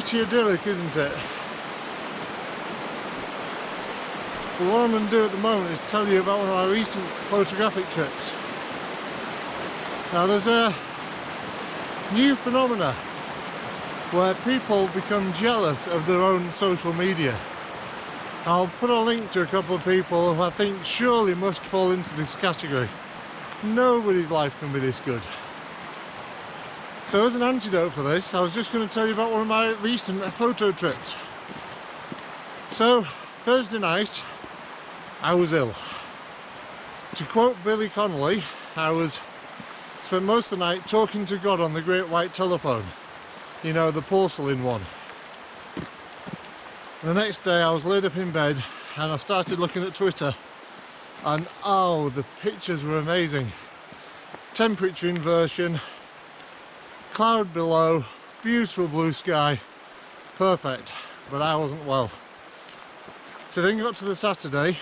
pretty idyllic, isn't it? But what I'm going to do at the moment is tell you about one of my recent photographic trips. Now there's a new phenomena where people become jealous of their own social media. I'll put a link to a couple of people who I think surely must fall into this category. Nobody's life can be this good. So as an antidote for this, I was just going to tell you about one of my recent photo trips. So Thursday night I was ill. To quote Billy Connolly, I spent most of the night talking to God on the great white telephone. You know, the porcelain one. The next day I was laid up in bed and I started looking at Twitter, and oh, the pictures were amazing. Temperature inversion, cloud below, beautiful blue sky, perfect, but I wasn't well. So then got to the Saturday,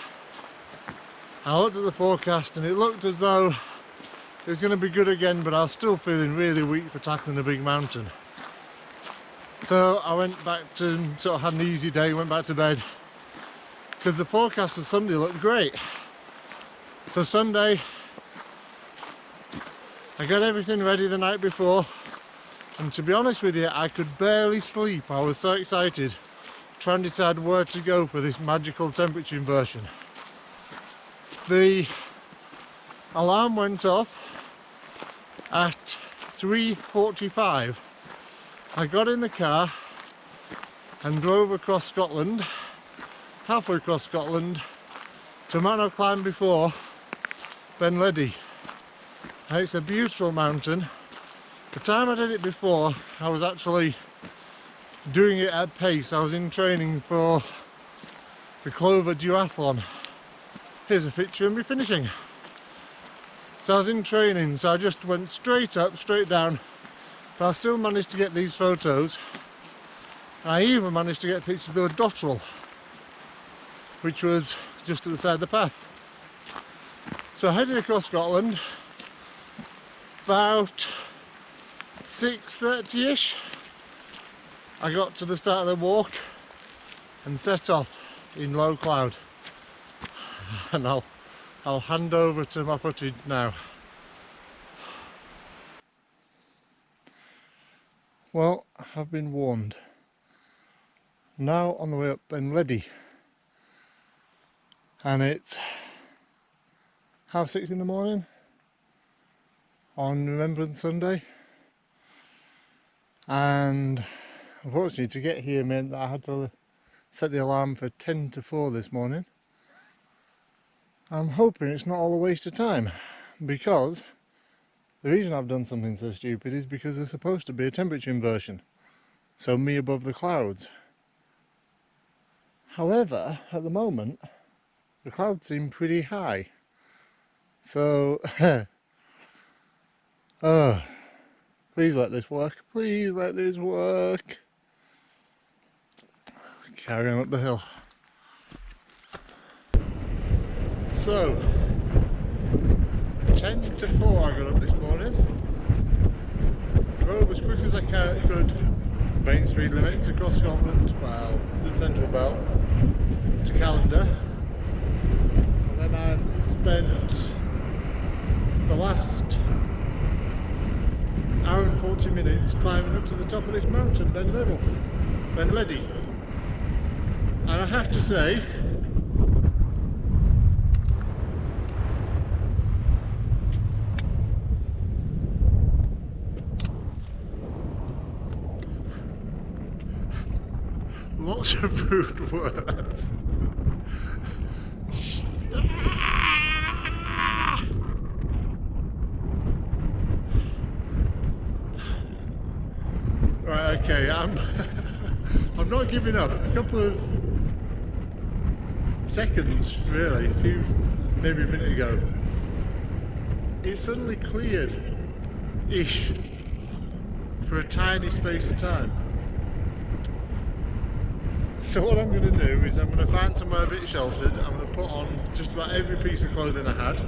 I looked at the forecast and it looked as though it was going to be good again, but I was still feeling really weak for tackling a big mountain. So I went back to, sort of had an easy day, went back to bed, because the forecast for Sunday looked great. So Sunday, I got everything ready the night before, and to be honest with you, I could barely sleep. I was so excited, trying to decide where to go for this magical temperature inversion. The alarm went off at 3:45. I got in the car and drove across Scotland, halfway across Scotland, to a mountain I've climbed before, Abandonded. And it's a beautiful mountain. The time I did it before, I was actually doing it at pace. I was in training for the Clover Duathlon. Here's a picture of me finishing. So I was in training, so I just went straight up, straight down. But I still managed to get these photos. I even managed to get pictures of a dotterel, which was just at the side of the path. So I headed across Scotland about 6:30ish. I got to the start of the walk and set off in low cloud. And I'll hand over to my footage now. Well, I've been warned. Now on the way up Abandonded, and it's 6:30 in the morning on Remembrance Sunday, and unfortunately to get here meant that I had to set the alarm for 3:50 this morning. I'm hoping it's not all a waste of time, because the reason I've done something so stupid is because there's supposed to be a temperature inversion, so me above the clouds. However, at the moment, the clouds seem pretty high. So, please let this work. Please let this work. Carry on up the hill. So, 3:50 I got up this morning, drove as quick as I could, main speed limits across Scotland, well, to the central belt, to Callander, and then I've spent the last hour and 40 minutes climbing up to the top of this mountain, Abandonded. And I have to say, lots of rude words. Right, okay, I'm not giving up. A couple of seconds, really, maybe a minute ago, it suddenly cleared-ish for a tiny space of time. So what I'm going to do is I'm going to find somewhere a bit sheltered. I'm going to put on just about every piece of clothing I had.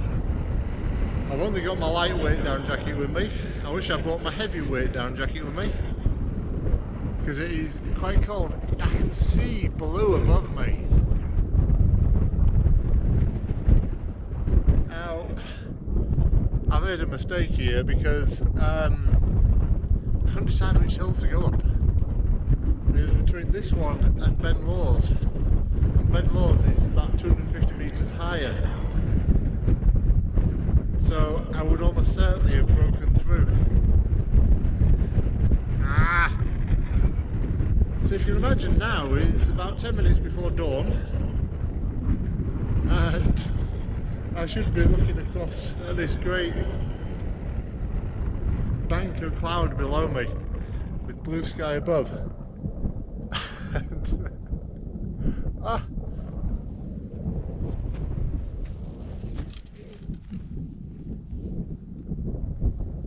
I've only got my lightweight down jacket with me. I wish I brought my heavyweight down jacket with me. because it is quite cold. I can see blue above me. Now, I made a mistake here because I couldn't decide which hill to go up. It was between this one and Ben Lawes. And Ben Lawes is about 250 metres higher. So I would almost certainly have broken through. So if you can imagine now, it's about 10 minutes before dawn. And I should be looking across at this great bank of cloud below me with blue sky above.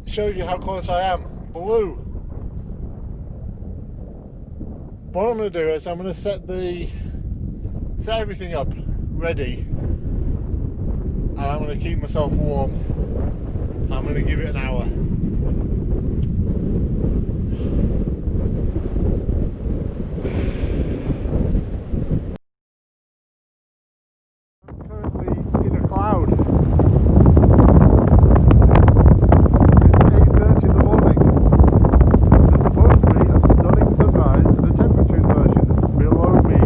Shows you how close I am. Blue. What I'm going to do is I'm going to set everything up ready, and I'm going to keep myself warm. I'm going to give it an hour. I'm currently in a cloud. It's 8:30 in the morning. There's supposed to be a stunning sunrise and a temperature inversion below me.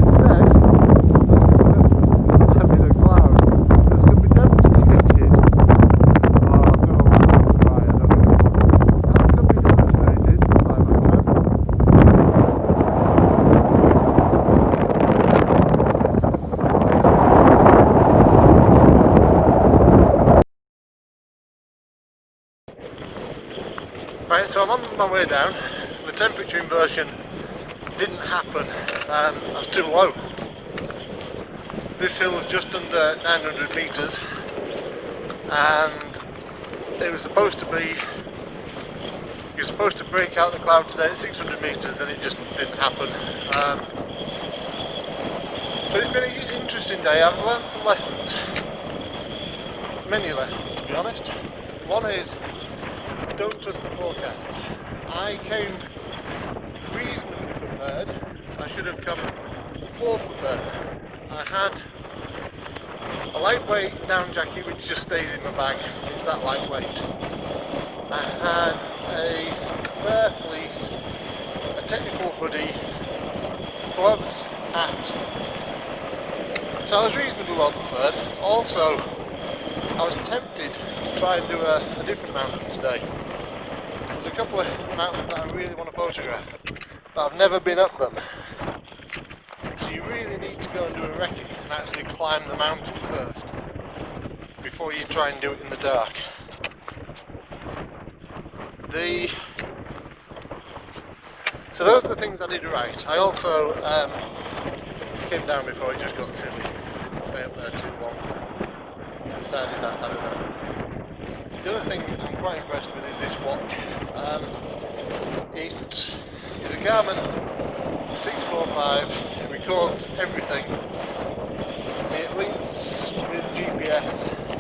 Instead, I'm in a cloud. This can be demonstrated. Oh, I've got a laugh and cry, I don't know. This can be demonstrated by my travel. Right, so I'm on my way down. The temperature inversion didn't happen. I was too low. This hill is just under 900 metres, and it was supposed to be. You're supposed to break out the cloud today at 600 metres, and it just didn't happen. But it's been an interesting day. I've learned some lessons, many lessons to be honest. One is, don't trust the forecast. I came reasonably prepared. I should have come more prepared. I had a lightweight down jacket which just stays in my bag. It's that lightweight. I had a bare fleece, a technical hoodie, gloves, hat. So I was reasonably well prepared. Also, I was tempted to try and do a different mountain today. There's a couple of mountains that I really want to photograph, but I've never been up them. So you really need to go and do a recce and actually climb the mountain first before you try and do it in the dark. So those are the things I did right. I also came down before it just got silly. Stay up there too long. Decided that, I don't know. The other thing I'm quite impressed with is this watch. It is a Garmin 645. It records everything. It links with GPS,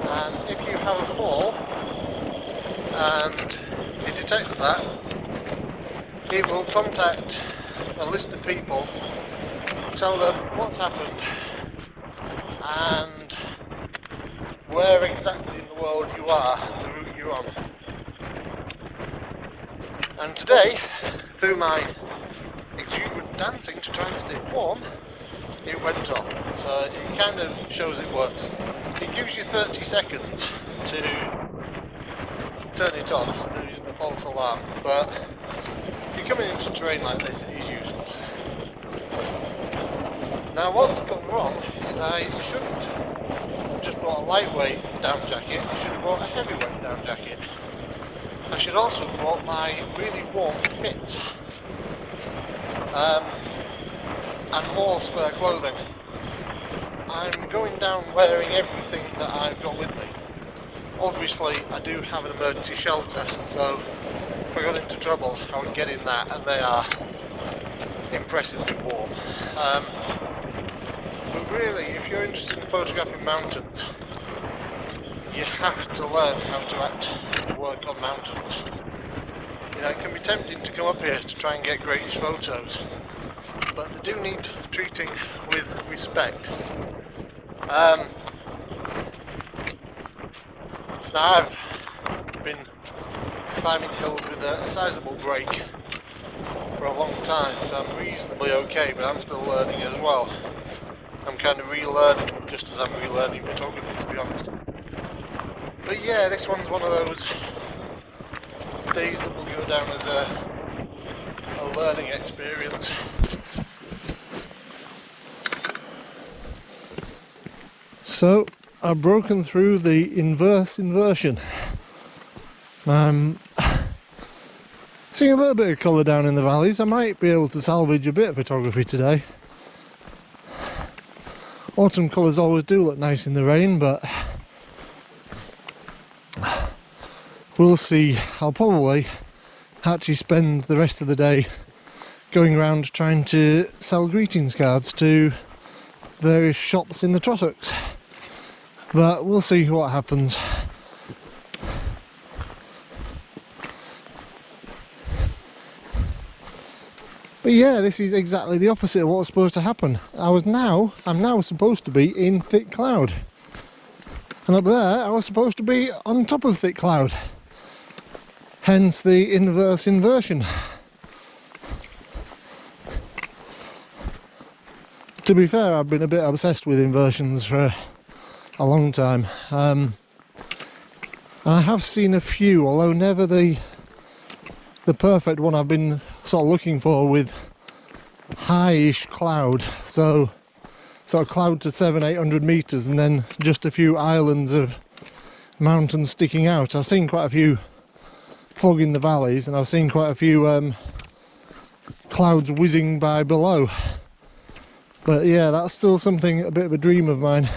and if you have a fall and it detects that, it will contact a list of people, tell them what's happened and where exactly in the world you are, the route you're on. And today, through my exuberant dancing to try and stay warm, it went off. So it kind of shows it works. It gives you 30 seconds to turn it off, so there isn't a false alarm. But if you're coming into terrain like this, it is useless. Now what's gone wrong is I shouldn't have just bought a lightweight down jacket, I should have bought a heavyweight down jacket. I should also have bought my really warm fit and more spare clothing. I'm going down wearing everything that I've got with me. Obviously I do have an emergency shelter, so if I got into trouble I would get in that, and they are impressively warm. But really, if you're interested in photographing mountains, you have to learn how to work on mountains. You know, it can be tempting to come up here to try and get greatest photos, but they do need treating with respect. Now I've been climbing hills with a sizable break for a long time, so I'm reasonably okay, but I'm still learning as well. I'm kind of relearning just as I'm relearning photography, to be honest. But yeah, this one's one of those days that will go down as a learning experience. So I've broken through the inversion. I'm seeing a little bit of colour down in the valleys. I might be able to salvage a bit of photography today. Autumn colours always do look nice in the rain, but we'll see. I'll probably actually spend the rest of the day going around trying to sell greetings cards to various shops in the Trossachs, but we'll see what happens. But yeah, this is exactly the opposite of what was supposed to happen. I'm now supposed to be in thick cloud, and up there I was supposed to be on top of thick cloud, hence the inversion. To be fair, I've been a bit obsessed with inversions for a long time, and I have seen a few, although never the perfect one I've been sort of looking for, with high-ish cloud, so sort of cloud to 700-800 meters and then just a few islands of mountains sticking out. I've seen quite a few fog in the valleys, and I've seen quite a few clouds whizzing by below. But yeah, that's still something, a bit of a dream of mine.